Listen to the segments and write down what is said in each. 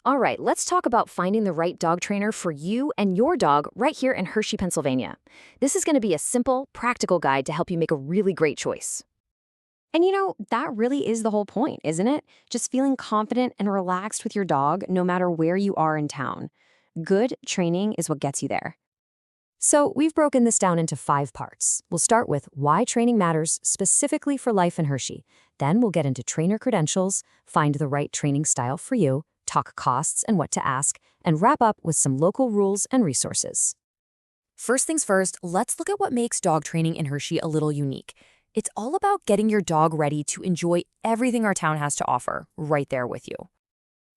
All right, let's talk about finding the right dog trainer for you and your dog right here in Hershey, Pennsylvania. This is going to be a simple, practical guide to help you make a really great choice. And that really is the whole point, isn't it? Just feeling confident and relaxed with your dog no matter where you are in town. Good training is what gets you there. So we've broken this down into 5 parts. We'll start with why training matters specifically for life in Hershey. Then we'll get into trainer credentials, find the right training style for you, talk costs and what to ask, and wrap up with some local rules and resources. First things first, let's look at what makes dog training in Hershey a little unique. It's all about getting your dog ready to enjoy everything our town has to offer right there with you.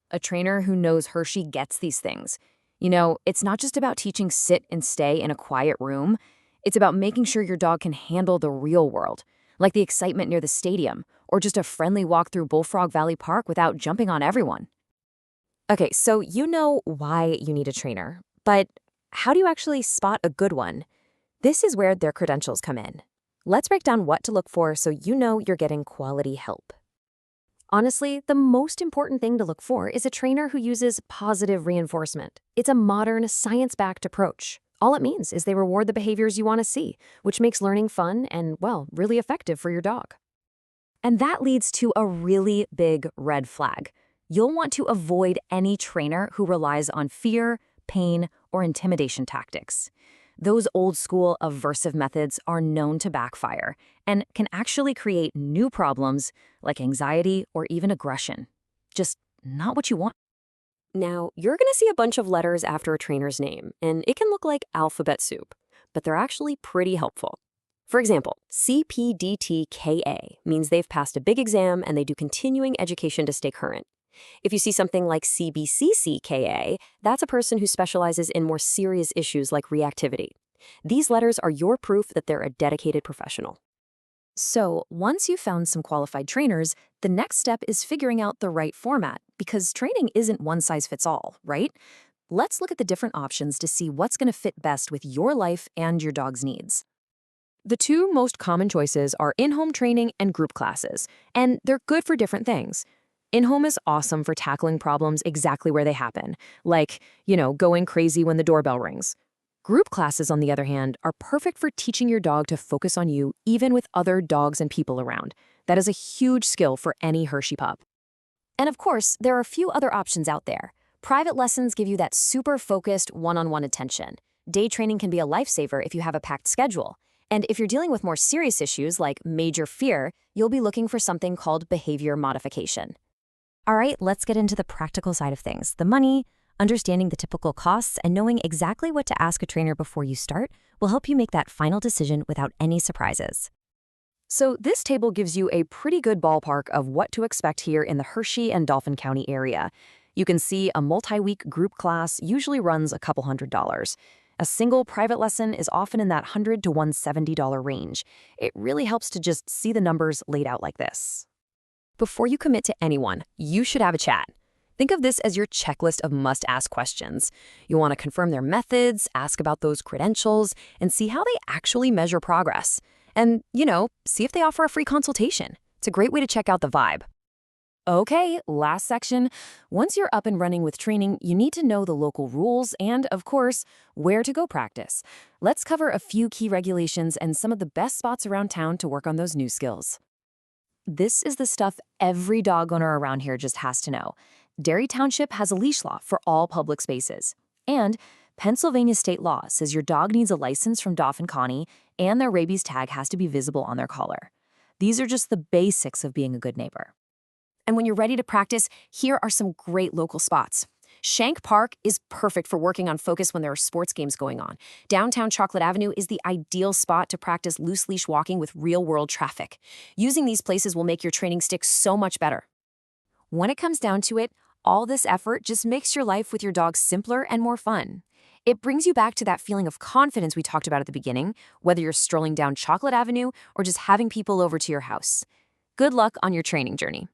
A trainer who knows Hershey gets these things. It's not just about teaching sit and stay in a quiet room. It's about making sure your dog can handle the real world, like the excitement near the stadium, or just a friendly walk through Bullfrog Valley Park without jumping on everyone. Okay, so you know why you need a trainer, but how do you actually spot a good one? This is where their credentials come in. Let's break down what to look for so you know you're getting quality help. Honestly, the most important thing to look for is a trainer who uses positive reinforcement. It's a modern, science-backed approach. All it means is they reward the behaviors you want to see, which makes learning fun and, well, really effective for your dog. And that leads to a really big red flag. You'll want to avoid any trainer who relies on fear, pain, or intimidation tactics. Those old-school aversive methods are known to backfire and can actually create new problems like anxiety or even aggression. Just not what you want. Now, you're going to see a bunch of letters after a trainer's name, and it can look like alphabet soup, but they're actually pretty helpful. For example, CPDTKA means they've passed a big exam and they do continuing education to stay current. If you see something like CBCCKA, that's a person who specializes in more serious issues like reactivity. These letters are your proof that they're a dedicated professional. So, once you've found some qualified trainers, the next step is figuring out the right format, because training isn't one size fits all, right? Let's look at the different options to see what's going to fit best with your life and your dog's needs. The 2 most common choices are in-home training and group classes, and they're good for different things. In-home is awesome for tackling problems exactly where they happen, like, going crazy when the doorbell rings. Group classes, on the other hand, are perfect for teaching your dog to focus on you even with other dogs and people around. That is a huge skill for any Hershey pup. And of course, there are a few other options out there. Private lessons give you that super focused one-on-one attention. Day training can be a lifesaver if you have a packed schedule. And if you're dealing with more serious issues like major fear, you'll be looking for something called behavior modification. All right, let's get into the practical side of things. The money, understanding the typical costs, and knowing exactly what to ask a trainer before you start will help you make that final decision without any surprises. So this table gives you a pretty good ballpark of what to expect here in the Hershey and Dauphin County area. You can see a multi-week group class usually runs a couple $100s. A single private lesson is often in that $100 to $170 range. It really helps to just see the numbers laid out like this. Before you commit to anyone, you should have a chat. Think of this as your checklist of must-ask questions. You want to confirm their methods, ask about those credentials, and see how they actually measure progress. And, see if they offer a free consultation. It's a great way to check out the vibe. Okay, last section. Once you're up and running with training, you need to know the local rules and, of course, where to go practice. Let's cover a few key regulations and some of the best spots around town to work on those new skills. This is the stuff every dog owner around here just has to know. Derry Township has a leash law for all public spaces. And Pennsylvania state law says your dog needs a license from Dauphin County and their rabies tag has to be visible on their collar. These are just the basics of being a good neighbor. And when you're ready to practice, here are some great local spots. Shank Park is perfect for working on focus when there are sports games going on. Downtown Chocolate Avenue is the ideal spot to practice loose leash walking with real-world traffic. Using these places will make your training stick so much better. When it comes down to it, all this effort just makes your life with your dog simpler and more fun. It brings you back to that feeling of confidence we talked about at the beginning, whether you're strolling down Chocolate Avenue or just having people over to your house. Good luck on your training journey.